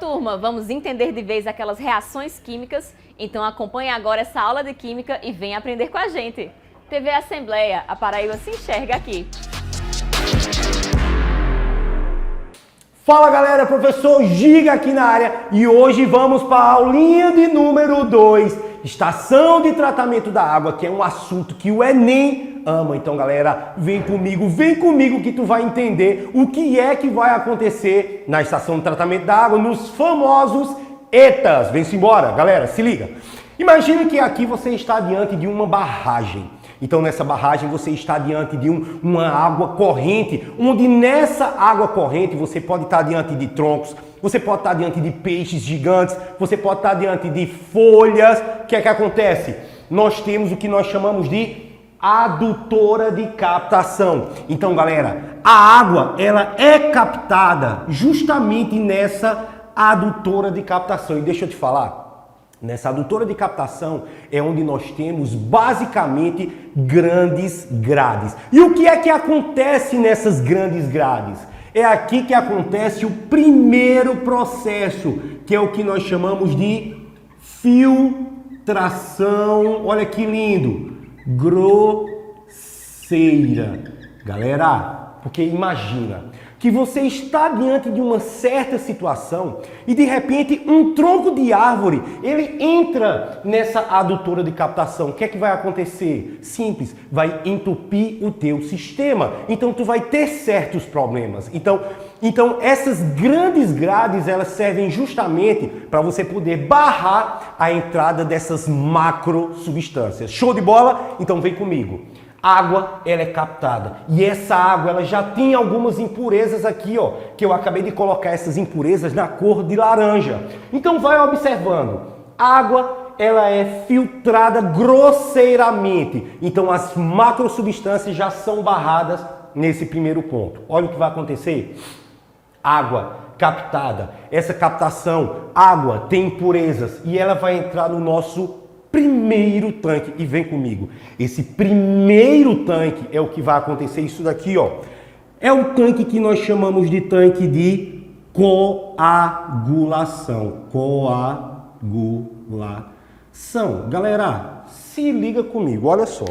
turma, vamos entender de vez aquelas reações químicas? Então acompanhe agora essa aula de Química e venha aprender com a gente. TV Assembleia, a Paraíba se enxerga aqui. Fala galera, professor Giga aqui na área e hoje vamos para a aulinha de número 2, estação de tratamento da água, que é um assunto que o Enem ama. Então galera, vem comigo que tu vai entender o que é que vai acontecer na estação de tratamento da água, nos famosos ETAs. Vem-se embora, galera, se liga. Imagine que aqui você está diante de uma barragem. Então nessa barragem você está diante de uma água corrente, onde nessa água corrente você pode estar diante de troncos, você pode estar diante de peixes gigantes, você pode estar diante de folhas. O que é que acontece? Nós temos o que nós chamamos de adutora de captação. Então galera, a água ela é captada justamente nessa adutora de captação. E deixa eu te falar, nessa adutora de captação é onde nós temos basicamente grandes grades. E o que é que acontece nessas grandes grades? É aqui que acontece o primeiro processo, que é o que nós chamamos de filtração. Olha que lindo! Grosseira. Galera, porque imagina que você está diante de uma certa situação e de repente um tronco de árvore, ele entra nessa adutora de captação. O que é que vai acontecer? Simples, vai entupir o teu sistema. Então tu vai ter certos problemas. Então essas grandes grades, elas servem justamente para você poder barrar a entrada dessas macro substâncias. Show de bola? Então vem comigo. Água, ela é captada. E essa água, ela já tem algumas impurezas aqui, ó, que eu acabei de colocar essas impurezas na cor de laranja. Então vai observando. Água, ela é filtrada grosseiramente. Então as macrosubstâncias já são barradas nesse primeiro ponto. Olha o que vai acontecer. Água captada. Essa captação, água tem impurezas e ela vai entrar no nosso primeiro tanque. E vem comigo. Esse primeiro tanque é o que vai acontecer. Isso daqui, ó, é o tanque que nós chamamos de tanque de coagulação. Coagulação. Galera, se liga comigo. Olha só.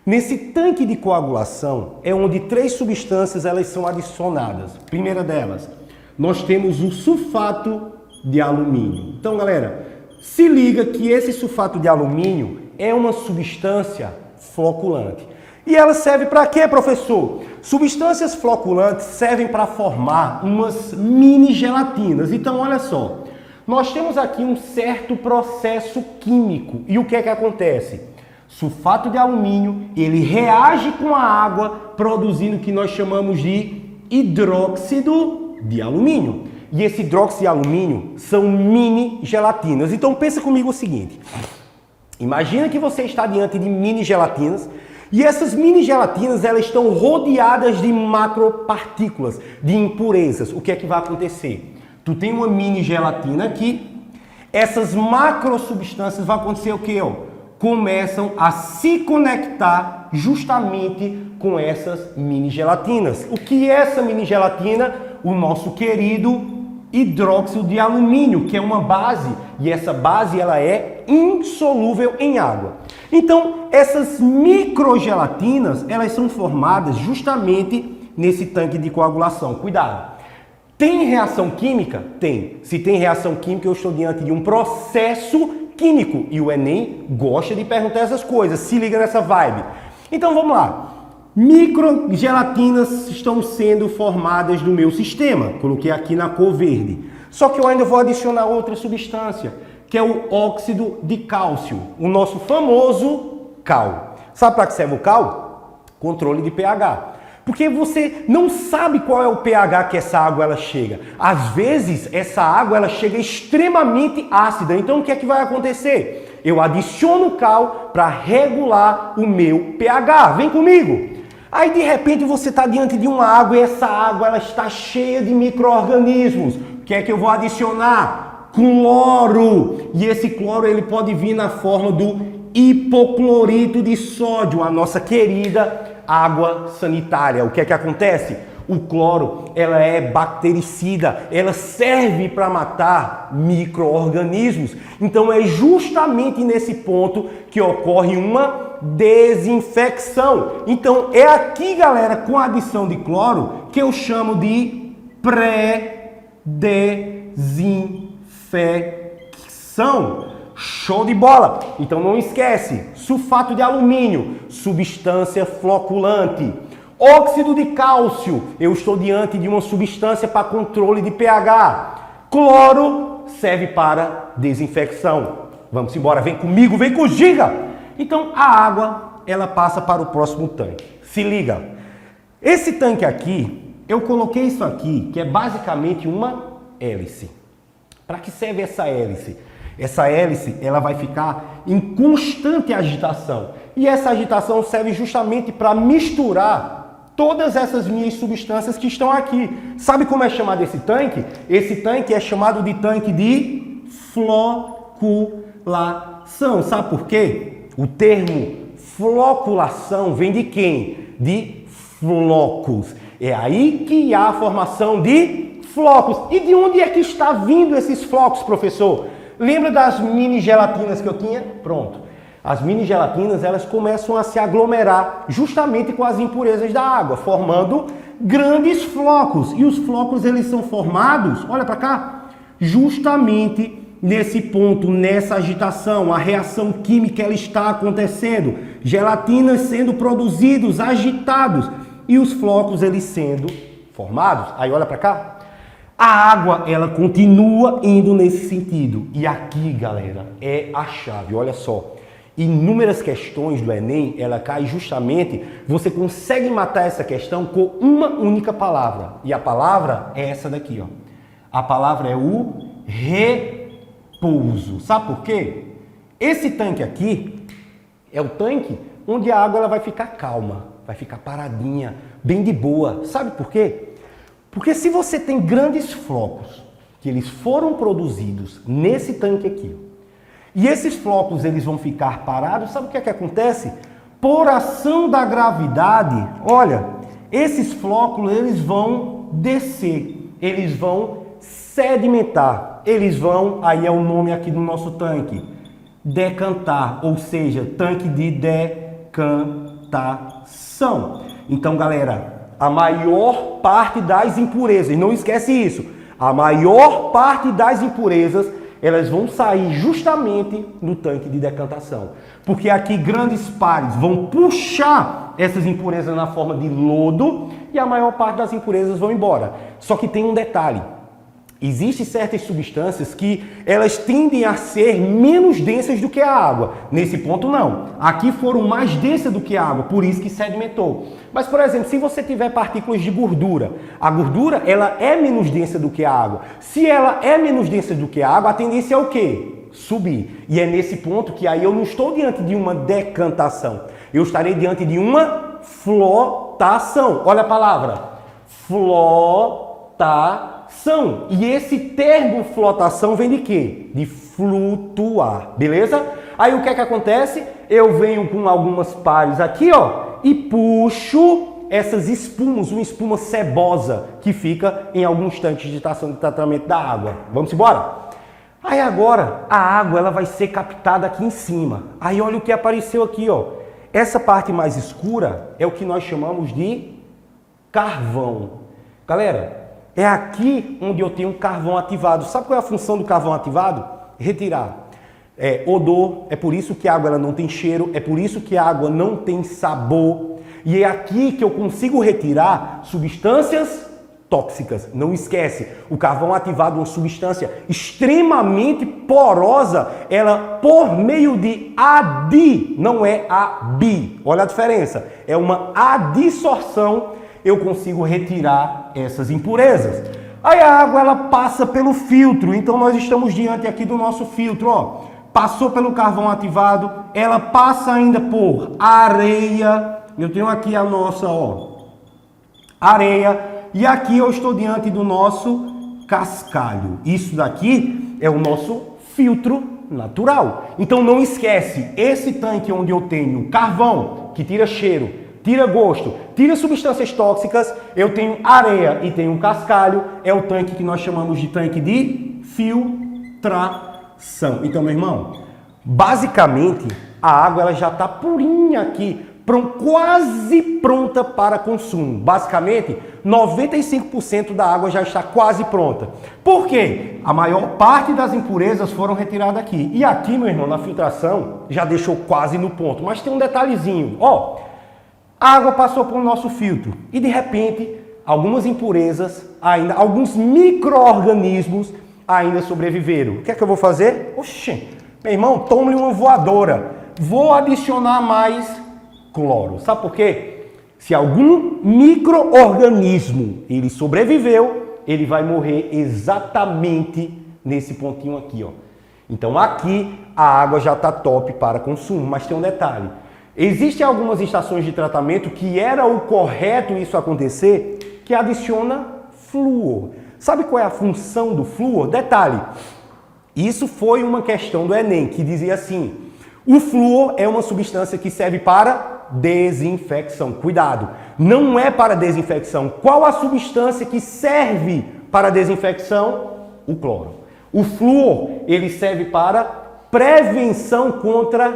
Nesse tanque de coagulação é onde 3 substâncias elas são adicionadas. Primeira delas, nós temos o sulfato de alumínio. Então, galera, se liga que esse sulfato de alumínio é uma substância floculante. E ela serve para quê, professor? Substâncias floculantes servem para formar umas mini gelatinas. Então, olha só. Nós temos aqui um certo processo químico. E o que é que acontece? Sulfato de alumínio, ele reage com a água, produzindo o que nós chamamos de hidróxido de alumínio. E esse hidróxido de alumínio são mini gelatinas. Então pensa comigo o seguinte. Imagina que você está diante de mini gelatinas e essas mini gelatinas elas estão rodeadas de macropartículas, de impurezas. O que é que vai acontecer? Tu tem uma mini gelatina aqui, essas macrosubstâncias vai acontecer o quê? Começam a se conectar justamente com essas mini gelatinas. O que é essa mini gelatina? O nosso querido hidróxido de alumínio, que é uma base, e essa base ela é insolúvel em água. Então, essas microgelatinas, elas são formadas justamente nesse tanque de coagulação. Cuidado! Tem reação química? Tem. Se tem reação química, eu estou diante de um processo químico. E o Enem gosta de perguntar essas coisas. Se liga nessa vibe. Então, vamos lá. Microgelatinas estão sendo formadas no meu sistema. Coloquei aqui na cor verde. Só que eu ainda vou adicionar outra substância, que é o óxido de cálcio. O nosso famoso cal. Sabe para que serve o cal? Controle de pH. Porque você não sabe qual é o pH que essa água ela chega. Às vezes, essa água ela chega extremamente ácida. Então, o que é que vai acontecer? Eu adiciono cal para regular o meu pH. Vem comigo! Aí, de repente, você está diante de uma água e essa água ela está cheia de micro-organismos. O que é que eu vou adicionar? Cloro. E esse cloro ele pode vir na forma do hipoclorito de sódio, a nossa querida água sanitária. O que é que acontece? O cloro, ela é bactericida, ela serve para matar micro-organismos. Então é justamente nesse ponto que ocorre uma desinfecção. Então é aqui, galera, com a adição de cloro, que eu chamo de pré-desinfecção. Show de bola! Então não esquece, sulfato de alumínio, substância floculante. Óxido de cálcio, eu estou diante de uma substância para controle de pH. Cloro serve para desinfecção. Vamos embora, vem comigo, vem com o Giga! Então a água, ela passa para o próximo tanque. Se liga, esse tanque aqui, eu coloquei isso aqui, que é basicamente uma hélice. Para que serve essa hélice? Essa hélice, ela vai ficar em constante agitação. E essa agitação serve justamente para misturar todas essas minhas substâncias que estão aqui. Sabe como é chamado esse tanque? Esse tanque é chamado de tanque de floculação. Sabe por quê? O termo floculação vem de quem? De flocos. É aí que há a formação de flocos. E de onde é que está vindo esses flocos, professor? Lembra das mini gelatinas que eu tinha? Pronto. As mini gelatinas, elas começam a se aglomerar justamente com as impurezas da água, formando grandes flocos. E os flocos, eles são formados, olha para cá, justamente nesse ponto, nessa agitação. A reação química, ela está acontecendo. Gelatinas sendo produzidos, agitados. E os flocos, eles sendo formados. Aí olha para cá. A água, ela continua indo nesse sentido. E aqui, galera, é a chave. Olha só. Inúmeras questões do Enem, ela cai justamente... Você consegue matar essa questão com uma única palavra. E a palavra é essa daqui, ó. A palavra é o repouso. Sabe por quê? Esse tanque aqui é o tanque onde a água ela vai ficar calma. Vai ficar paradinha, bem de boa. Sabe por quê? Porque se você tem grandes flocos, que eles foram produzidos nesse tanque aqui, e esses flocos eles vão ficar parados, sabe o que é que acontece? Por ação da gravidade, olha, esses flocos eles vão descer, eles vão sedimentar, eles vão, aí é o nome aqui do nosso tanque, decantar, ou seja, tanque de decantação. Então, galera, a maior parte das impurezas, não esquece isso, a maior parte das impurezas, elas vão sair justamente no tanque de decantação. Porque aqui grandes pares vão puxar essas impurezas na forma de lodo e a maior parte das impurezas vão embora. Só que tem um detalhe. Existem certas substâncias que elas tendem a ser menos densas do que a água. Nesse ponto, não. Aqui foram mais densas do que a água, por isso que sedimentou. Mas, por exemplo, se você tiver partículas de gordura, a gordura ela é menos densa do que a água. Se ela é menos densa do que a água, a tendência é o quê? Subir. E é nesse ponto que aí eu não estou diante de uma decantação. Eu estarei diante de uma flotação. Olha a palavra. Flotação. E esse termo flotação vem de quê? De flutuar, beleza? Aí o que é que acontece? Eu venho com algumas pares aqui, ó, e puxo essas espumas, uma espuma cebosa que fica em alguns tanques de estação de tratamento da água. Vamos embora? Aí agora a água ela vai ser captada aqui em cima. Aí olha o que apareceu aqui, ó. Essa parte mais escura é o que nós chamamos de carvão. Galera, é aqui onde eu tenho um carvão ativado. Sabe qual é a função do carvão ativado? Retirar odor. É por isso que a água ela não tem cheiro. É por isso que a água não tem sabor. E é aqui que eu consigo retirar substâncias tóxicas. Não esquece, o carvão ativado é uma substância extremamente porosa. Ela, por meio de não é abi. Olha a diferença. É uma adsorção. Eu consigo retirar essas impurezas. Aí a água ela passa pelo filtro, então nós estamos diante aqui do nosso filtro, ó. Passou pelo carvão ativado, ela passa ainda por areia. Eu tenho aqui a nossa, ó, areia, e aqui eu estou diante do nosso cascalho. Isso daqui é o nosso filtro natural. Então não esquece, esse tanque onde eu tenho carvão, que tira cheiro, tira gosto, tira substâncias tóxicas, eu tenho areia e tenho um cascalho, é o tanque que nós chamamos de tanque de filtração. Então, meu irmão, basicamente, a água ela já está purinha aqui, quase pronta para consumo. Basicamente, 95% da água já está quase pronta. Por quê? A maior parte das impurezas foram retiradas aqui. E aqui, meu irmão, na filtração, já deixou quase no ponto. Mas tem um detalhezinho. Ó, a água passou por nosso filtro e, de repente, algumas impurezas, ainda, alguns micro-organismos ainda sobreviveram. O que é que eu vou fazer? Oxê, meu irmão, tome uma voadora. Vou adicionar mais cloro. Sabe por quê? Se algum micro-organismo ele sobreviveu, ele vai morrer exatamente nesse pontinho aqui, ó. Então aqui a água já está top para consumo, mas tem um detalhe. Existem algumas estações de tratamento que era o correto isso acontecer, que adiciona flúor. Sabe qual é a função do flúor? Detalhe, isso foi uma questão do Enem, que dizia assim: o flúor é uma substância que serve para desinfecção. Cuidado, não é para desinfecção. Qual a substância que serve para desinfecção? O cloro. O flúor, ele serve para prevenção contra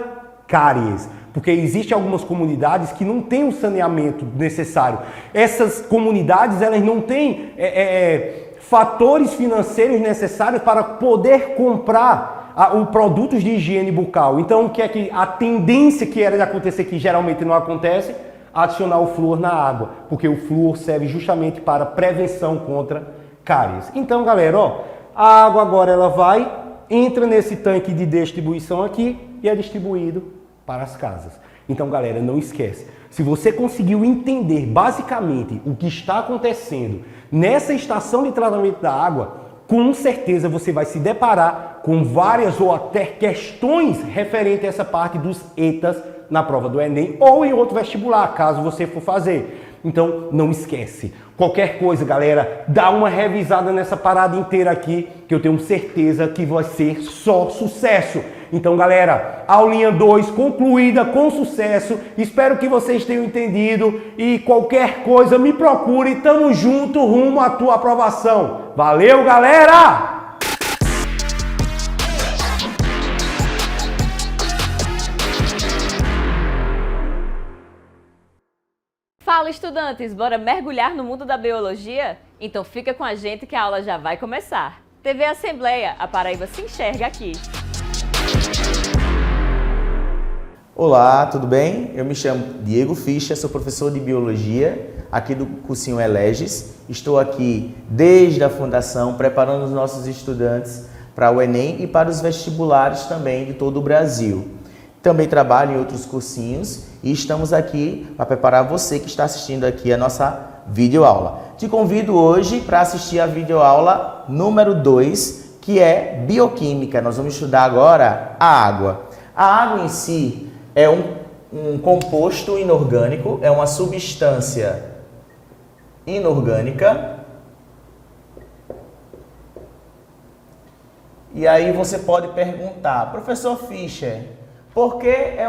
cáries. Porque existem algumas comunidades que não têm o saneamento necessário. Essas comunidades, elas não têm fatores financeiros necessários para poder comprar produtos de higiene bucal. Então, o que é que a tendência que era de acontecer, que geralmente não acontece, adicionar o flúor na água, porque o flúor serve justamente para prevenção contra cáries. Então, galera, ó, a água agora ela entra nesse tanque de distribuição aqui e é distribuído para as casas. Então, galera, não esquece. Se você conseguiu entender basicamente o que está acontecendo nessa estação de tratamento da água, com certeza você vai se deparar com várias ou até questões referentes a essa parte dos ETAs na prova do Enem ou em outro vestibular, caso você for fazer. Então, não esquece. Qualquer coisa, galera, dá uma revisada nessa parada inteira aqui, que eu tenho certeza que vai ser só sucesso. Então, galera, aulinha 2 concluída com sucesso. Espero que vocês tenham entendido e qualquer coisa me procure. Tamo junto rumo à tua aprovação. Valeu, galera! Fala, estudantes! Bora mergulhar no mundo da biologia? Então fica com a gente que a aula já vai começar. TV Assembleia, a Paraíba se enxerga aqui. Olá, tudo bem? Eu me chamo Diego Ficha, sou professor de Biologia aqui do cursinho Eleges. Estou aqui desde a fundação preparando os nossos estudantes para o Enem e para os vestibulares também de todo o Brasil. Também trabalho em outros cursinhos e estamos aqui para preparar você que está assistindo aqui a nossa videoaula. Te convido hoje para assistir a videoaula número 2, que é Bioquímica. Nós vamos estudar agora a água. A água em si é um composto inorgânico, é uma substância inorgânica. E aí você pode perguntar, professor Fischer, por que é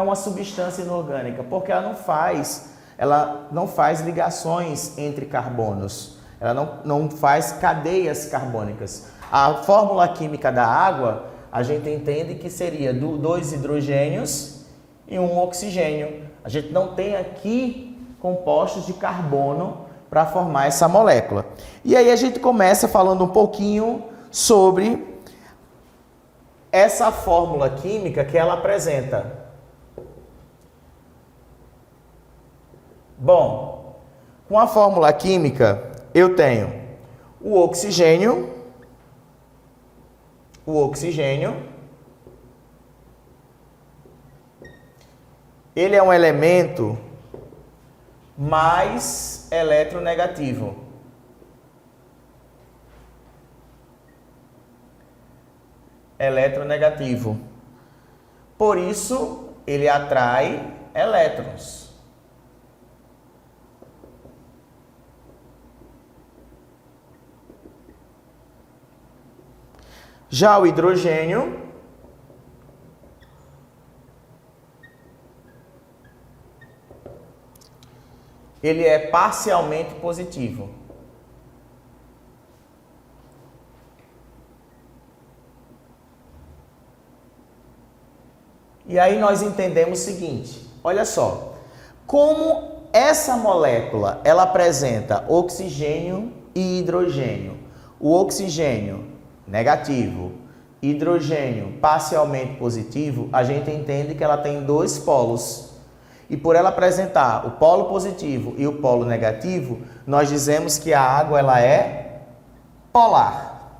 uma substância inorgânica? Porque ela não faz ligações entre carbonos, ela não faz cadeias carbônicas. A fórmula química da água, a gente entende que seria 2 hidrogênios e 1 oxigênio. A gente não tem aqui compostos de carbono para formar essa molécula. E aí a gente começa falando um pouquinho sobre essa fórmula química que ela apresenta. Bom, com a fórmula química eu tenho o oxigênio, ele é um elemento mais eletronegativo. Por isso, ele atrai elétrons. Já o hidrogênio ele é parcialmente positivo. E aí nós entendemos o seguinte, olha só, como essa molécula, ela apresenta oxigênio e hidrogênio. O oxigênio negativo, hidrogênio parcialmente positivo, a gente entende que ela tem dois polos. E por ela apresentar o polo positivo e o polo negativo, nós dizemos que a água ela é polar.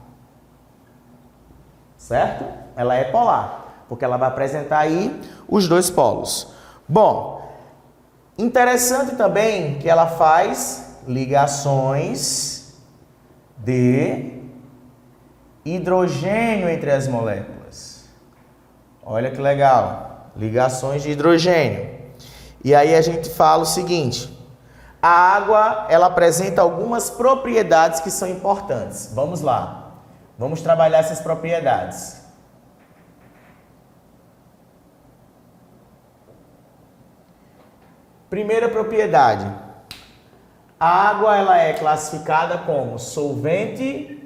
Certo? Ela é polar, porque ela vai apresentar aí os dois polos. Bom, interessante também que ela faz ligações de hidrogênio entre as moléculas. Olha que legal, ligações de hidrogênio. E aí a gente fala o seguinte, a água ela apresenta algumas propriedades que são importantes. Vamos lá, vamos trabalhar essas propriedades. Primeira propriedade, a água ela é classificada como solvente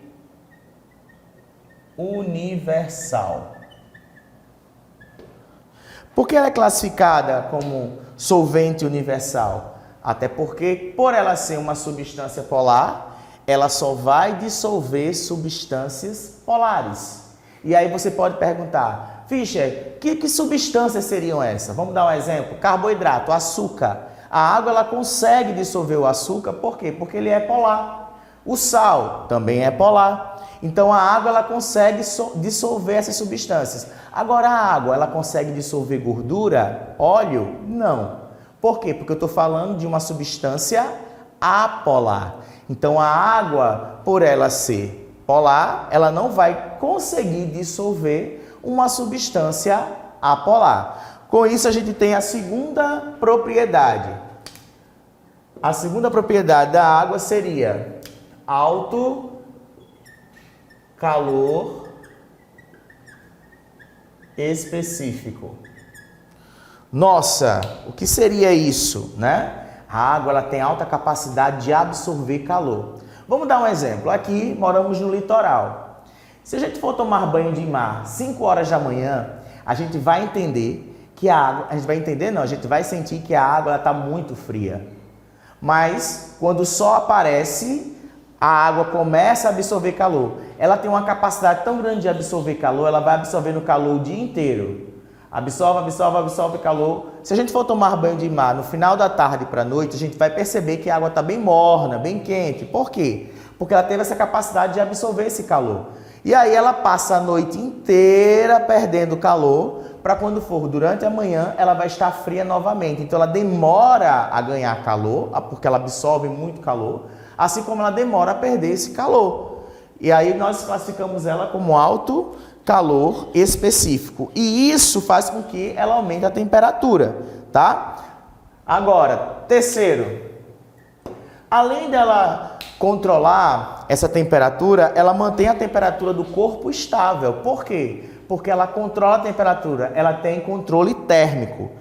universal. Por que ela é classificada como solvente universal? Até porque, por ela ser uma substância polar, ela só vai dissolver substâncias polares. E aí você pode perguntar, Fischer, que substâncias seriam essas? Vamos dar um exemplo. Carboidrato, açúcar. A água ela consegue dissolver o açúcar, por quê? Porque ele é polar. O sal também é polar. Então a água ela consegue dissolver essas substâncias. Agora a água ela consegue dissolver gordura, óleo? Não. Por quê? Porque eu estou falando de uma substância apolar. Então a água, por ela ser polar, ela não vai conseguir dissolver uma substância apolar. Com isso a gente tem a segunda propriedade. A segunda propriedade da água seria alto calor específico. Nossa, o que seria isso, né? A água ela tem alta capacidade de absorver calor. Vamos dar um exemplo. Aqui moramos no litoral. Se a gente for tomar banho de mar 5 horas da manhã, a gente vai entender que a água, a gente vai sentir que a água está muito fria. Mas quando o sol aparece, a água começa a absorver calor. Ela tem uma capacidade tão grande de absorver calor, ela vai absorvendo calor o dia inteiro. Absorve calor. Se a gente for tomar banho de mar no final da tarde para a noite, a gente vai perceber que a água está bem morna, bem quente. Por quê? Porque ela teve essa capacidade de absorver esse calor. E aí ela passa a noite inteira perdendo calor, para quando for durante a manhã, ela vai estar fria novamente. Então ela demora a ganhar calor, porque ela absorve muito calor, assim como ela demora a perder esse calor. E aí nós classificamos ela como alto calor específico. E isso faz com que ela aumente a temperatura, tá? Agora, terceiro, além dela controlar essa temperatura, ela mantém a temperatura do corpo estável. Por quê? Porque ela controla a temperatura, ela tem controle térmico.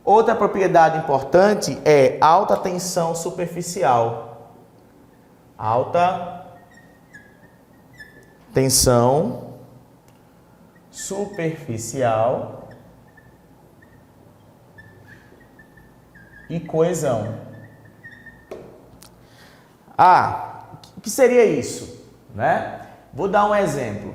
Outra propriedade importante é alta tensão superficial. Alta tensão superficial e coesão. O que seria isso, né? Vou dar um exemplo.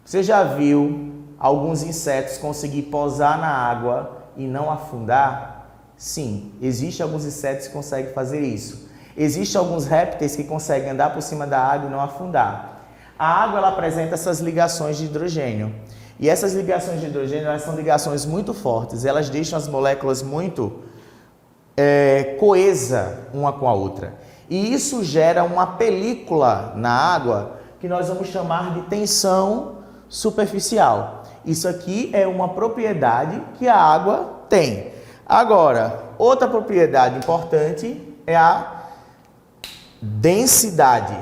Você já viu alguns insetos conseguir pousar na água e não afundar? Sim, existem alguns insetos que conseguem fazer isso. Existem alguns répteis que conseguem andar por cima da água e não afundar. A água ela apresenta essas ligações de hidrogênio. E essas ligações de hidrogênio elas são ligações muito fortes. Elas deixam as moléculas muito coesas uma com a outra. E isso gera uma película na água que nós vamos chamar de tensão superficial. Isso aqui é uma propriedade que a água tem. Agora, outra propriedade importante é a densidade.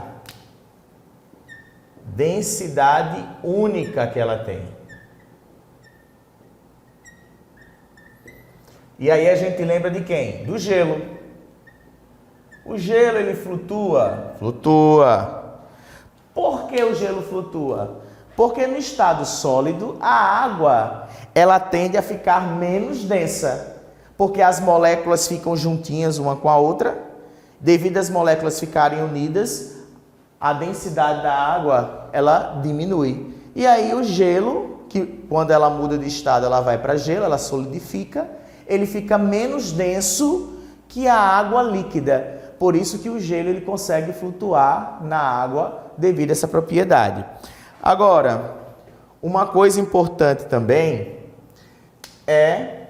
Densidade única que ela tem. E aí a gente lembra de quem? Do gelo. O gelo, ele flutua? Flutua. Por que o gelo flutua? Porque no estado sólido, a água, ela tende a ficar menos densa. Porque as moléculas ficam juntinhas uma com a outra. Devido às moléculas ficarem unidas, a densidade da água, ela diminui. E aí o gelo, que quando ela muda de estado, ela vai para gelo, ela solidifica, ele fica menos denso que a água líquida. Por isso que o gelo ele consegue flutuar na água devido a essa propriedade. Agora, uma coisa importante também é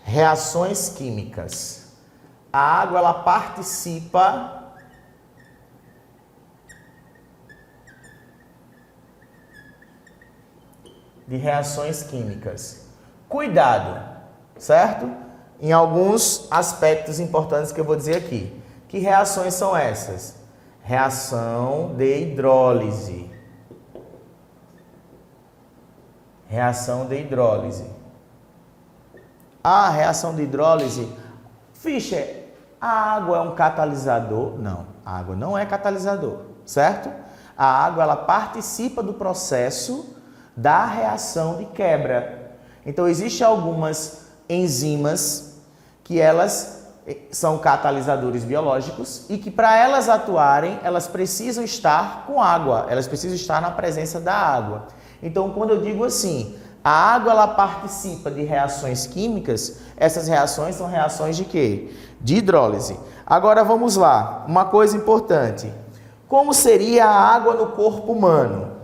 reações químicas. A água ela participa de reações químicas. Cuidado, certo? Em alguns aspectos importantes que eu vou dizer aqui. Que reações são essas? Reação de hidrólise. Reação de hidrólise. A reação de hidrólise, Fischer, a água é um catalisador? Não, a água não é catalisador, certo? A água ela participa do processo da reação de quebra. Então, existem algumas enzimas que elas são catalisadores biológicos e que para elas atuarem, elas precisam estar com água, elas precisam estar na presença da água. Então, quando eu digo assim, a água ela participa de reações químicas, essas reações são reações de quê? De hidrólise. Agora vamos lá, uma coisa importante. Como seria a água no corpo humano?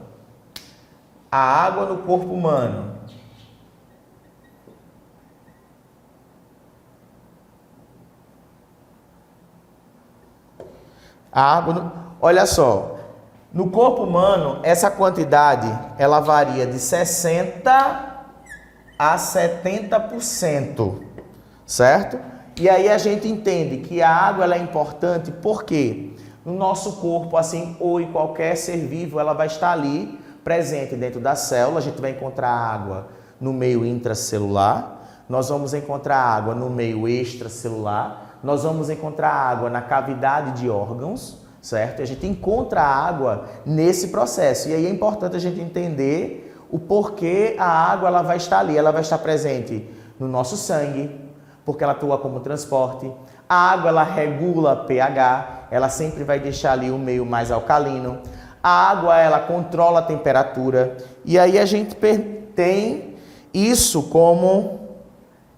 A água no corpo humano. Olha só, no corpo humano, essa quantidade, ela varia de 60% a 70%, certo? E aí a gente entende que a água ela é importante porque no nosso corpo, assim, ou em qualquer ser vivo, ela vai estar ali, presente dentro da célula. A gente vai encontrar água no meio intracelular, nós vamos encontrar água no meio extracelular, nós vamos encontrar água na cavidade de órgãos, certo? E a gente encontra água nesse processo. E aí é importante a gente entender o porquê a água ela vai estar ali. Ela vai estar presente no nosso sangue, porque ela atua como transporte. A água ela regula pH, ela sempre vai deixar ali o meio mais alcalino. A água ela controla a temperatura. E aí a gente tem isso como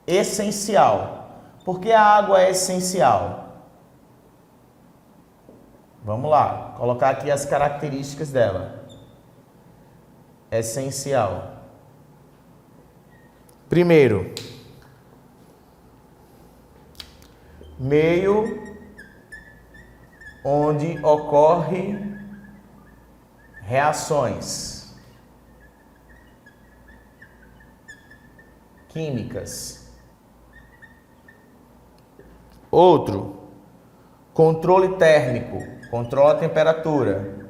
essencial. Por que a água é essencial? Vamos lá, colocar aqui as características dela. Essencial. Primeiro, meio onde ocorre reações químicas. Outro, controle térmico, controla a temperatura.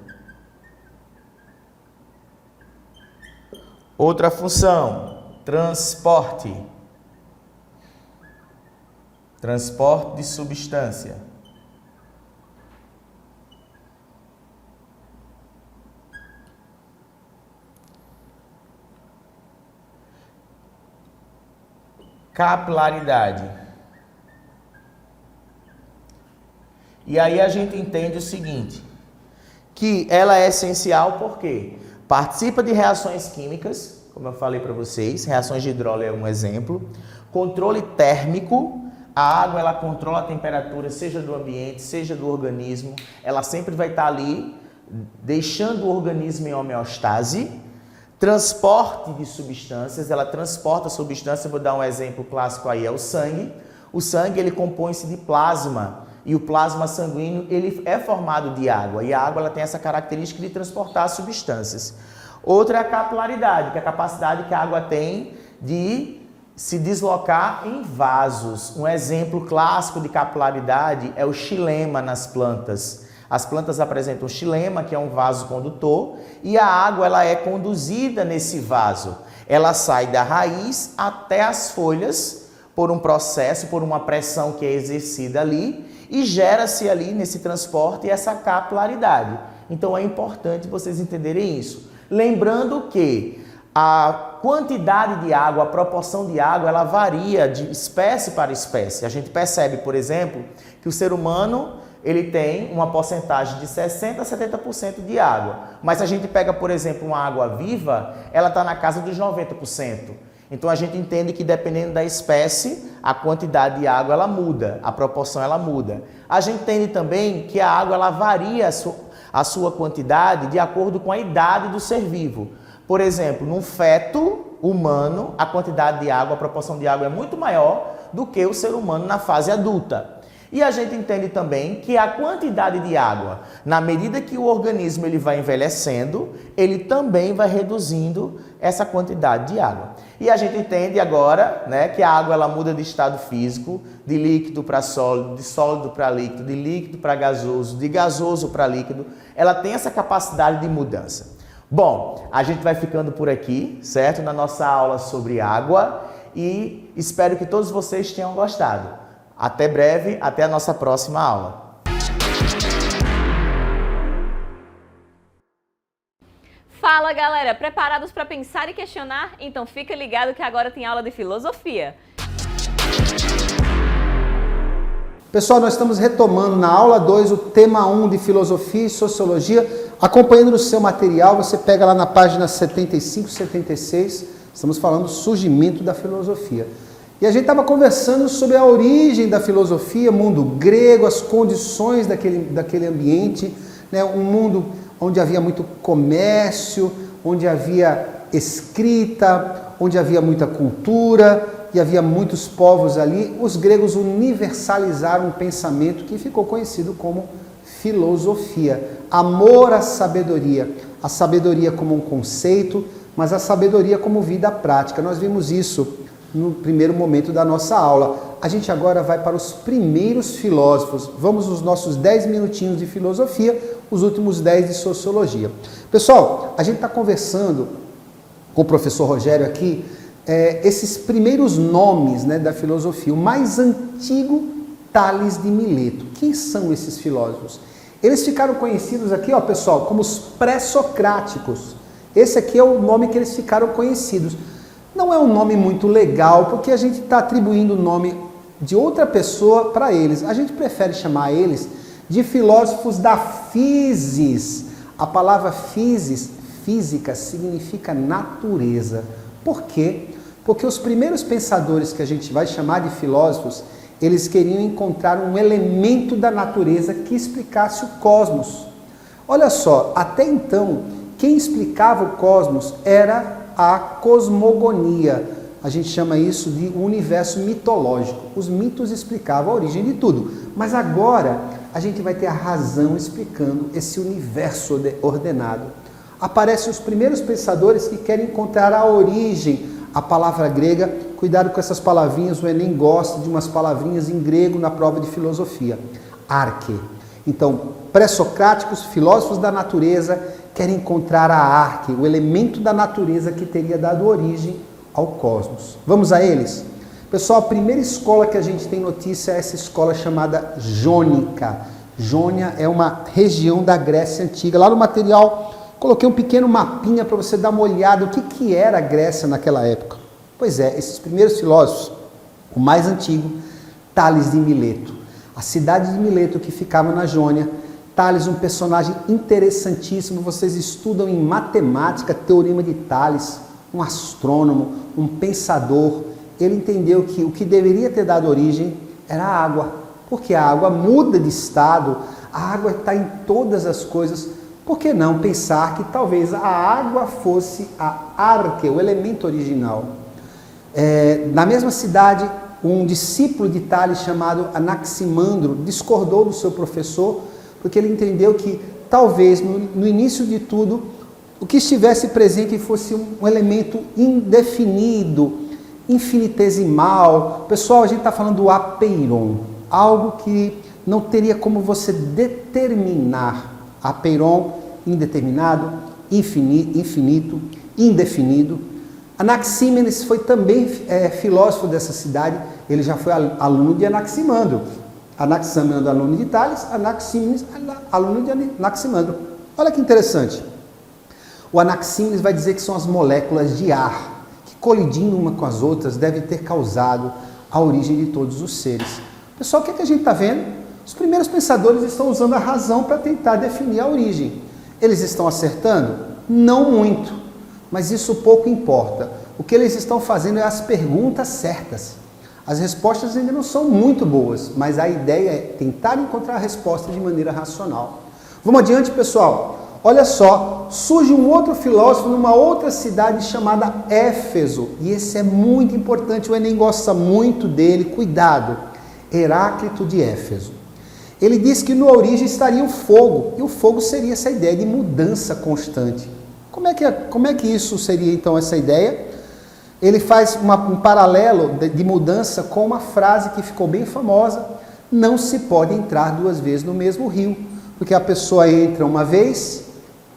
Outra função, transporte. Transporte de substância. Capilaridade. E aí a gente entende o seguinte, que ela é essencial porque participa de reações químicas, como eu falei para vocês, reações de hidrólise é um exemplo. Controle térmico, a água ela controla a temperatura, seja do ambiente, seja do organismo, ela sempre vai estar ali, deixando o organismo em homeostase. Transporte de substâncias, ela transporta substâncias, vou dar um exemplo clássico aí, é o sangue. O sangue ele compõe-se de plasma. E o plasma sanguíneo ele é formado de água, e a água ela tem essa característica de transportar substâncias. Outra é a capilaridade, que é a capacidade que a água tem de se deslocar em vasos. Um exemplo clássico de capilaridade é o xilema nas plantas. As plantas apresentam o xilema, que é um vaso condutor, e a água ela é conduzida nesse vaso. Ela sai da raiz até as folhas, por um processo, por uma pressão que é exercida ali e gera-se ali nesse transporte essa capilaridade. Então é importante vocês entenderem isso. Lembrando que a quantidade de água, a proporção de água, ela varia de espécie para espécie. A gente percebe, por exemplo, que o ser humano ele tem uma porcentagem de 60% a 70% de água. Mas se a gente pega, por exemplo, uma água viva, ela está na casa dos 90%. Então a gente entende que dependendo da espécie, a quantidade de água ela muda, a proporção ela muda. A gente entende também que a água ela varia a sua quantidade de acordo com a idade do ser vivo. Por exemplo, num feto humano, a quantidade de água, a proporção de água é muito maior do que o ser humano na fase adulta. E a gente entende também que a quantidade de água, na medida que o organismo ele vai envelhecendo, ele também vai reduzindo essa quantidade de água. E a gente entende agora, né, que a água ela muda de estado físico, de líquido para sólido, de sólido para líquido, de líquido para gasoso, de gasoso para líquido. Ela tem essa capacidade de mudança. Bom, a gente vai ficando por aqui, certo? Na nossa aula sobre água e espero que todos vocês tenham gostado. Até breve, até a nossa próxima aula. Fala galera, preparados para pensar e questionar? Então fica ligado que agora tem aula de filosofia. Pessoal, nós estamos retomando na aula 2 o tema 1 de filosofia e sociologia. Acompanhando no seu material, você pega lá na página 75, 76, estamos falando do surgimento da filosofia. E a gente estava conversando sobre a origem da filosofia, mundo grego, as condições daquele ambiente, né? Um mundo onde havia muito comércio, onde havia escrita, onde havia muita cultura e havia muitos povos ali. Os gregos universalizaram um pensamento que ficou conhecido como filosofia. Amor à sabedoria. A sabedoria como um conceito, mas a sabedoria como vida prática. Nós vimos isso no primeiro momento da nossa aula. A gente agora vai para os primeiros filósofos. Vamos nos nossos 10 minutinhos de filosofia, os últimos 10 de sociologia. Pessoal, a gente está conversando com o professor Rogério aqui, esses primeiros nomes, né, da filosofia. O mais antigo, Tales de Mileto. Quem são esses filósofos? Eles ficaram conhecidos aqui, ó, pessoal, como os pré-socráticos. Esse aqui é o nome que eles ficaram conhecidos. Não é um nome muito legal, porque a gente está atribuindo o nome de outra pessoa para eles. A gente prefere chamar eles de filósofos da physis. A palavra physis, física, significa natureza. Por quê? Porque os primeiros pensadores que a gente vai chamar de filósofos, eles queriam encontrar um elemento da natureza que explicasse o cosmos. Olha só, até então, quem explicava o cosmos era a cosmogonia. A gente chama isso de universo mitológico. Os mitos explicavam a origem de tudo. Mas agora a gente vai ter a razão explicando esse universo ordenado. Aparecem os primeiros pensadores que querem encontrar a origem. A palavra grega, cuidado com essas palavrinhas, o Enem gosta de umas palavrinhas em grego na prova de filosofia. Arque. Então, pré-socráticos, filósofos da natureza, querem encontrar a arque, o elemento da natureza que teria dado origem ao cosmos. Vamos a eles? Pessoal, a primeira escola que a gente tem notícia é essa escola chamada Jônica. Jônia é uma região da Grécia Antiga. Lá no material, coloquei um pequeno mapinha para você dar uma olhada o que era a Grécia naquela época. Pois é, esses primeiros filósofos, o mais antigo, Tales de Mileto. A cidade de Mileto, que ficava na Jônia. Tales, um personagem interessantíssimo, vocês estudam em matemática, teorema de Tales, um astrônomo, um pensador. Ele entendeu que o que deveria ter dado origem era a água, porque a água muda de estado, a água está em todas as coisas. Por que não pensar que talvez a água fosse a arque, o elemento original? Na mesma cidade, um discípulo de Tales chamado Anaximandro discordou do seu professor, porque ele entendeu que talvez no início de tudo o que estivesse presente fosse um elemento indefinido, infinitesimal. Pessoal, a gente está falando do apeiron, algo que não teria como você determinar. Apeiron, indeterminado, infinito, indefinido. Anaxímenes foi também filósofo dessa cidade, ele já foi aluno de Anaximandro. Anaximandro, aluno de Tales, Anaxímenes, aluno de Anaximandro. Olha que interessante. O Anaxímenes vai dizer que são as moléculas de ar, que colidindo uma com as outras, devem ter causado a origem de todos os seres. Pessoal, o que a gente está vendo? Os primeiros pensadores estão usando a razão para tentar definir a origem. Eles estão acertando? Não muito, mas isso pouco importa. O que eles estão fazendo é as perguntas certas. As respostas ainda não são muito boas, mas a ideia é tentar encontrar a resposta de maneira racional. Vamos adiante, pessoal. Olha só, surge um outro filósofo numa outra cidade chamada Éfeso. E esse é muito importante, o Enem gosta muito dele, cuidado. Heráclito de Éfeso. Ele diz que na origem estaria o fogo, e o fogo seria essa ideia de mudança constante. Como é que isso seria então essa ideia? Ele faz um paralelo de mudança com uma frase que ficou bem famosa: não se pode entrar duas vezes no mesmo rio, porque a pessoa entra uma vez,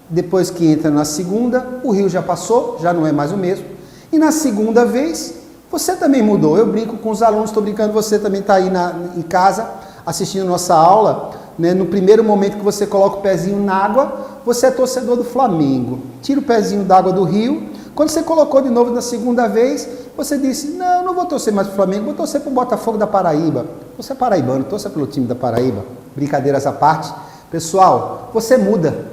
depois que entra na segunda, o rio já passou, já não é mais o mesmo, e na segunda vez, você também mudou. Eu brinco com os alunos, estou brincando, você também está aí em casa, assistindo nossa aula, né? No primeiro momento que você coloca o pezinho na água, você é torcedor do Flamengo. Tira o pezinho da água do rio. Quando você colocou de novo na segunda vez, você disse: não, não vou torcer mais para o Flamengo, vou torcer para o Botafogo da Paraíba. Você é paraibano, torça pelo time da Paraíba. Brincadeiras à parte. Pessoal, você muda.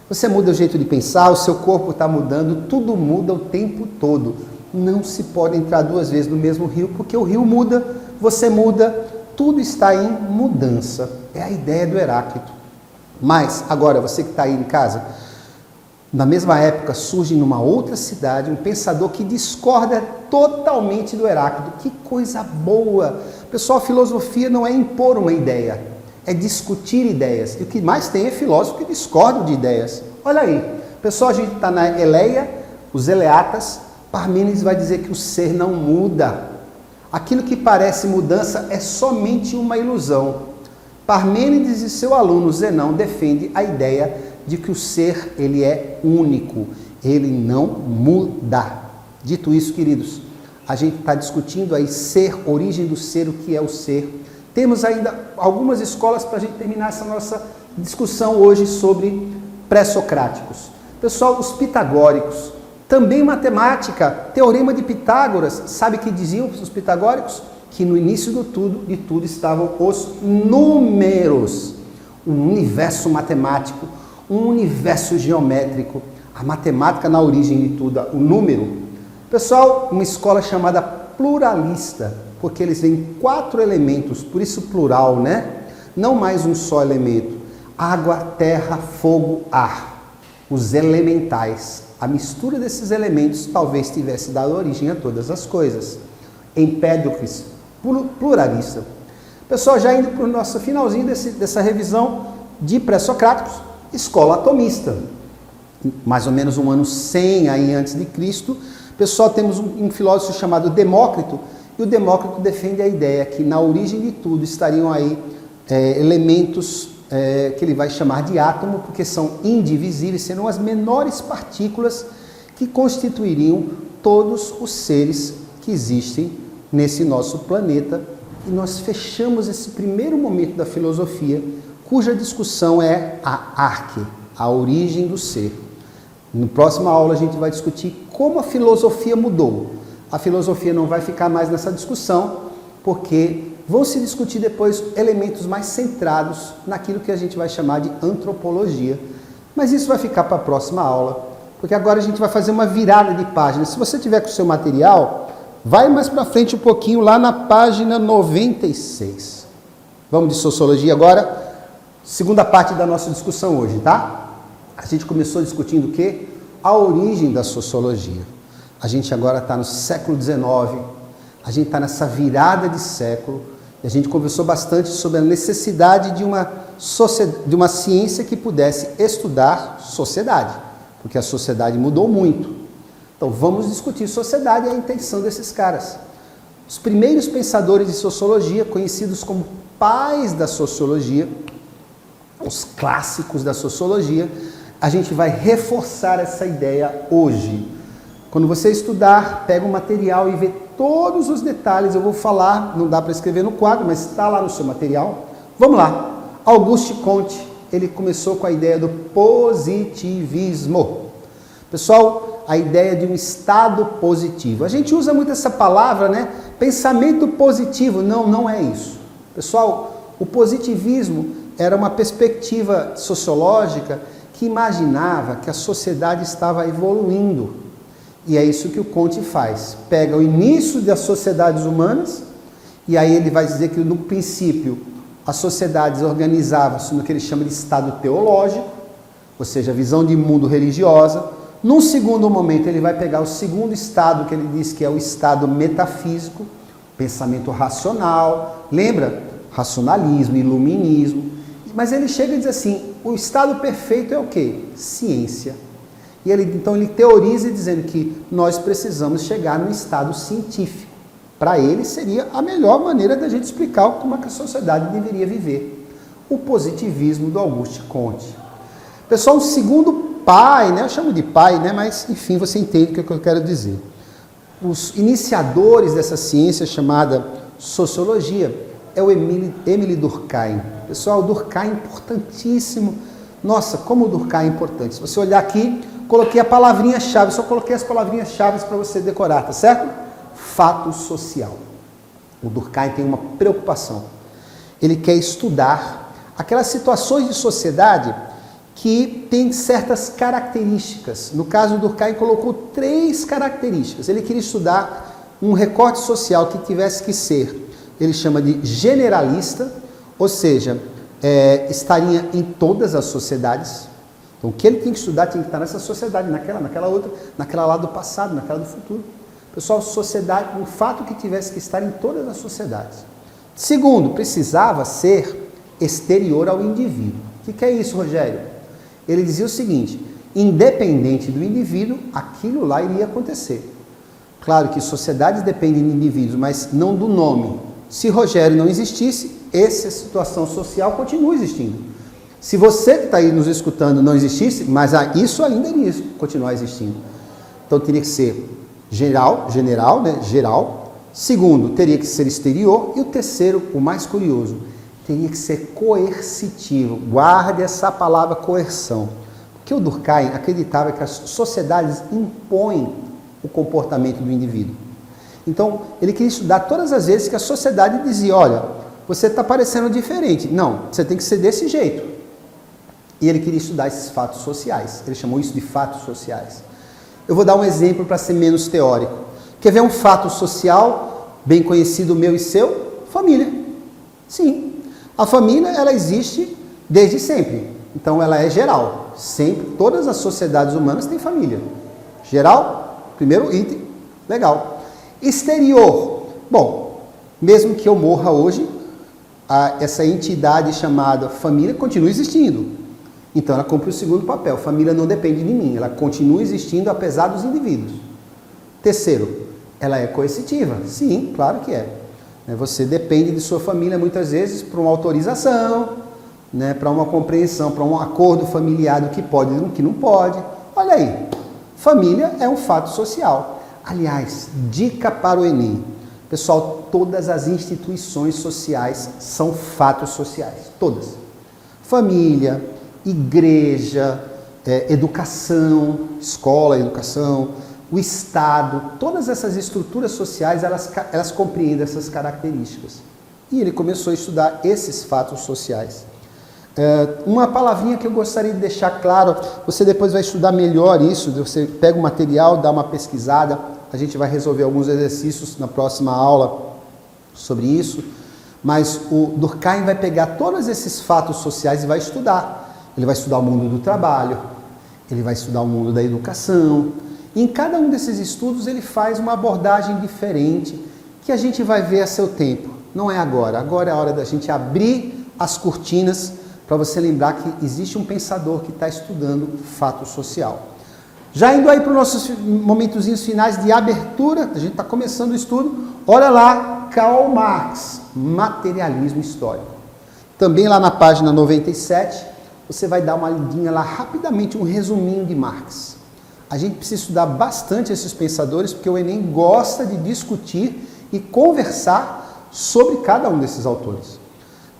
Você muda o jeito de pensar, o seu corpo está mudando, tudo muda o tempo todo. Não se pode entrar duas vezes no mesmo rio, porque o rio muda, você muda, tudo está em mudança. É a ideia do Heráclito. Mas, agora, você que está aí em casa, na mesma época surge numa outra cidade um pensador que discorda totalmente do Heráclito. Que coisa boa! Pessoal, a filosofia não é impor uma ideia, é discutir ideias. E o que mais tem é filósofo que discordam de ideias. Olha aí, pessoal, a gente está na Eleia, os Eleatas. Parmênides vai dizer que o ser não muda. Aquilo que parece mudança é somente uma ilusão. Parmênides e seu aluno Zenão defendem a ideia de que o ser ele é único, ele não muda. Dito isso, queridos, a gente está discutindo aí ser, origem do ser, o que é o ser. Temos ainda algumas escolas para a gente terminar essa nossa discussão hoje sobre pré-socráticos. Pessoal, os pitagóricos, também matemática, teorema de Pitágoras, sabe o que diziam os pitagóricos? Que no início de tudo estavam os números, um universo matemático, um universo geométrico, a matemática na origem de tudo, o número. Pessoal, uma escola chamada pluralista, porque eles veem 4 elementos, por isso plural, né? Não mais um só elemento. Água, terra, fogo, ar. Os elementais. A mistura desses elementos talvez tivesse dado origem a todas as coisas. Empédocles, pluralista. Pessoal, já indo para o nosso finalzinho dessa revisão de pré-socráticos, escola atomista. Mais ou menos um ano 100 aí antes de Cristo. Pessoal, temos um filósofo chamado Demócrito, e o Demócrito defende a ideia que na origem de tudo estariam aí elementos que ele vai chamar de átomo, porque são indivisíveis, serão as menores partículas que constituiriam todos os seres que existem nesse nosso planeta. E nós fechamos esse primeiro momento da filosofia, cuja discussão é a arque, a origem do ser. Na próxima aula a gente vai discutir como a filosofia mudou. A filosofia não vai ficar mais nessa discussão, porque vão se discutir depois elementos mais centrados naquilo que a gente vai chamar de antropologia. Mas isso vai ficar para a próxima aula, porque agora a gente vai fazer uma virada de página. Se você tiver com o seu material, vai mais para frente um pouquinho, lá na página 96. Vamos de sociologia agora, segunda parte da nossa discussão hoje, tá? A gente começou discutindo o quê? A origem da sociologia. A gente agora está no século XIX, a gente está nessa virada de século, e a gente conversou bastante sobre a necessidade de uma ciência que pudesse estudar sociedade, porque a sociedade mudou muito. Então vamos discutir sociedade e a intenção desses caras. Os primeiros pensadores de sociologia, conhecidos como pais da sociologia, os clássicos da sociologia, a gente vai reforçar essa ideia hoje. Quando você estudar, pega o material e vê todos os detalhes. Eu vou falar, não dá para escrever no quadro, mas está lá no seu material. Vamos lá. Auguste Comte, ele começou com a ideia do positivismo. Pessoal, a ideia de um estado positivo. A gente usa muito essa palavra, né? Pensamento positivo. Não, não é isso. Pessoal, o positivismo era uma perspectiva sociológica que imaginava que a sociedade estava evoluindo. E é isso que o Comte faz. Pega o início das sociedades humanas, e aí ele vai dizer que no princípio as sociedades organizavam-se no que ele chama de estado teológico, ou seja, a visão de mundo religiosa. Num segundo momento ele vai pegar o segundo estado, que ele diz que é o estado metafísico, pensamento racional, lembra? Racionalismo, iluminismo. Mas ele chega e diz assim, o estado perfeito é o quê? Ciência. E então ele teoriza dizendo que nós precisamos chegar no estado científico. Para ele seria a melhor maneira da gente explicar como é que a sociedade deveria viver. O positivismo do Auguste Comte. Pessoal, o segundo pai, né? Eu chamo de pai, né? Mas enfim, você entende o que eu quero dizer. Os iniciadores dessa ciência chamada sociologia é o Émile Durkheim. Pessoal, o Durkheim é importantíssimo. Nossa, como o Durkheim é importante. Se você olhar aqui, coloquei a palavrinha-chave, só coloquei as palavrinhas-chave para você decorar, tá certo? Fato social. O Durkheim tem uma preocupação. Ele quer estudar aquelas situações de sociedade que têm certas características. No caso, o Durkheim colocou 3 características. Ele queria estudar um recorte social que tivesse que ser, ele chama de generalista, ou seja, estaria em todas as sociedades. Então, o que ele tem que estudar tem que estar nessa sociedade, naquela outra, naquela lá do passado, naquela do futuro. Pessoal, sociedade, um fato que tivesse que estar em todas as sociedades. Segundo, precisava ser exterior ao indivíduo. O que é isso, Rogério? Ele dizia o seguinte, independente do indivíduo, aquilo lá iria acontecer. Claro que sociedades dependem de indivíduos, mas não do nome. Se Rogério não existisse, essa situação social continua existindo. Se você que está aí nos escutando não existisse, mas isso ainda iria continuar existindo. Então teria que ser geral. Segundo, teria que ser exterior. E o terceiro, o mais curioso, teria que ser coercitivo. Guarde essa palavra coerção. Porque o Durkheim acreditava que as sociedades impõem o comportamento do indivíduo. Então, ele queria estudar todas as vezes que a sociedade dizia, olha, você está parecendo diferente. Não, você tem que ser desse jeito. E ele queria estudar esses fatos sociais. Ele chamou isso de fatos sociais. Eu vou dar um exemplo para ser menos teórico. Quer ver um fato social, bem conhecido meu e seu? Família. Sim. A família, ela existe desde sempre. Então, ela é geral. Sempre, todas as sociedades humanas têm família. Geral, primeiro item, legal. Exterior. Bom, mesmo que eu morra hoje, essa entidade chamada família continua existindo. Então ela cumpre o segundo papel. Família não depende de mim, ela continua existindo apesar dos indivíduos. Terceiro, ela é coercitiva. Sim, claro que é. Você depende de sua família muitas vezes para uma autorização, para uma compreensão, para um acordo familiar do que pode e do que não pode. Olha aí, família é um fato social. Aliás, dica para o Enem. Pessoal, todas as instituições sociais são fatos sociais. Todas. Família, igreja, educação, escola, educação, o Estado, todas essas estruturas sociais, elas compreendem essas características. E ele começou a estudar esses fatos sociais. Uma palavrinha que eu gostaria de deixar claro, você depois vai estudar melhor isso, você pega o material, dá uma pesquisada, a gente vai resolver alguns exercícios na próxima aula sobre isso, mas o Durkheim vai pegar todos esses fatos sociais e vai estudar. Ele vai estudar o mundo do trabalho, ele vai estudar o mundo da educação, e em cada um desses estudos ele faz uma abordagem diferente, que a gente vai ver a seu tempo. Não é agora, agora é a hora da gente abrir as cortinas para você lembrar que existe um pensador que está estudando fato social. Já indo aí para os nossos momentozinhos finais de abertura, a gente está começando o estudo, olha lá, Karl Marx, Materialismo Histórico. Também lá na página 97, você vai dar uma lidinha lá rapidamente, um resuminho de Marx. A gente precisa estudar bastante esses pensadores, porque o Enem gosta de discutir e conversar sobre cada um desses autores.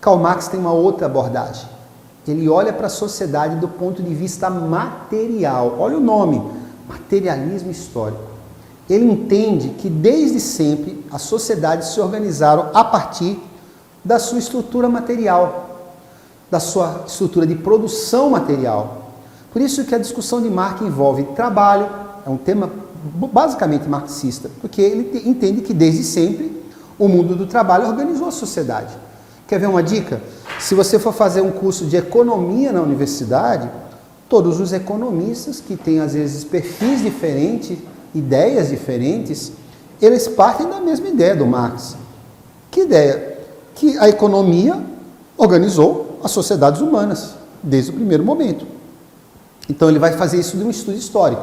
Karl Marx tem uma outra abordagem. Ele olha para a sociedade do ponto de vista material. Olha o nome, materialismo histórico. Ele entende que desde sempre as sociedades se organizaram a partir da sua estrutura material, da sua estrutura de produção material. Por isso que a discussão de Marx envolve trabalho, é um tema basicamente marxista, porque ele entende que desde sempre o mundo do trabalho organizou a sociedade. Quer ver uma dica? Se você for fazer um curso de economia na universidade, todos os economistas que têm às vezes perfis diferentes, ideias diferentes, eles partem da mesma ideia do Marx. Que ideia? Que a economia organizou as sociedades humanas, desde o primeiro momento. Então ele vai fazer isso de um estudo histórico.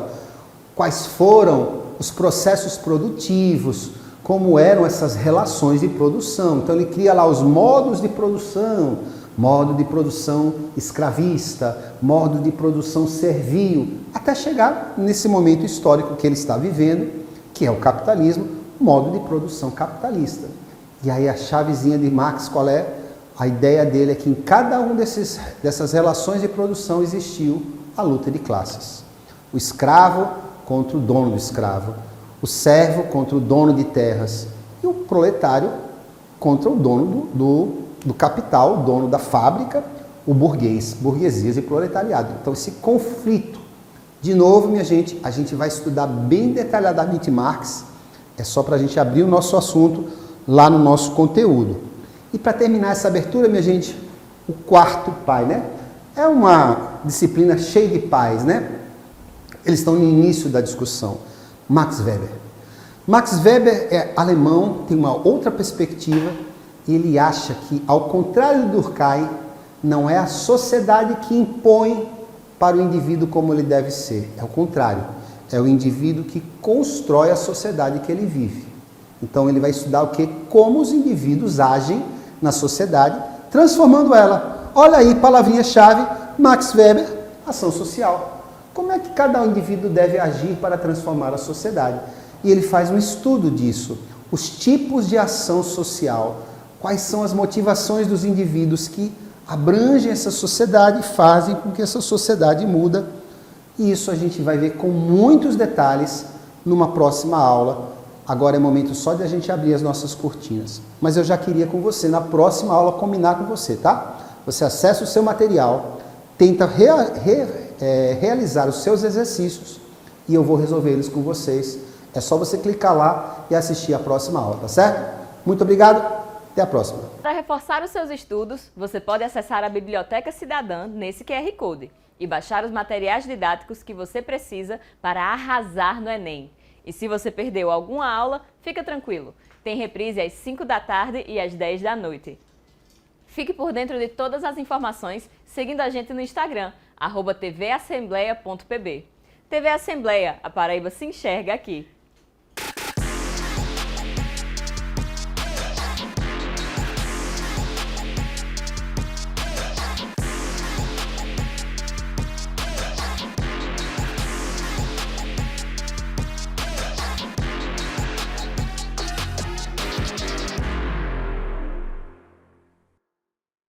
Quais foram os processos produtivos, como eram essas relações de produção. Então ele cria lá os modos de produção, modo de produção escravista, modo de produção servil, até chegar nesse momento histórico que ele está vivendo, que é o capitalismo, modo de produção capitalista. E aí a chavezinha de Marx qual é? A ideia dele é que em cada um dessas relações de produção existiu a luta de classes. O escravo contra o dono do escravo, o servo contra o dono de terras e o proletário contra o dono do capital, o dono da fábrica, o burguês, burguesias e proletariado. Então esse conflito, de novo, minha gente, a gente vai estudar bem detalhadamente Marx, é só para a gente abrir o nosso assunto lá no nosso conteúdo. E para terminar essa abertura, minha gente, o quarto pai, né? É uma disciplina cheia de pais, né? Eles estão no início da discussão. Max Weber. Max Weber é alemão, tem uma outra perspectiva, e ele acha que, ao contrário do Durkheim, não é a sociedade que impõe para o indivíduo como ele deve ser. É o contrário. É o indivíduo que constrói a sociedade que ele vive. Então ele vai estudar o quê? Como os indivíduos agem na sociedade, transformando ela. Olha aí, palavrinha-chave, Max Weber, ação social. Como é que cada indivíduo deve agir para transformar a sociedade? E ele faz um estudo disso. Os tipos de ação social. Quais são as motivações dos indivíduos que abrangem essa sociedade e fazem com que essa sociedade muda. E isso a gente vai ver com muitos detalhes numa próxima aula. Agora é momento só de a gente abrir as nossas cortinas. Mas eu já queria com você, na próxima aula, combinar com você, tá? Você acessa o seu material, tenta realizar os seus exercícios e eu vou resolver eles com vocês. É só você clicar lá e assistir a próxima aula, tá certo? Muito obrigado, até a próxima. Para reforçar os seus estudos, você pode acessar a Biblioteca Cidadã nesse QR Code e baixar os materiais didáticos que você precisa para arrasar no Enem. E se você perdeu alguma aula, fica tranquilo, tem reprise às 5 da tarde e às 10 da noite. Fique por dentro de todas as informações seguindo a gente no Instagram, @tvassembleia.pb. TV Assembleia, a Paraíba se enxerga aqui.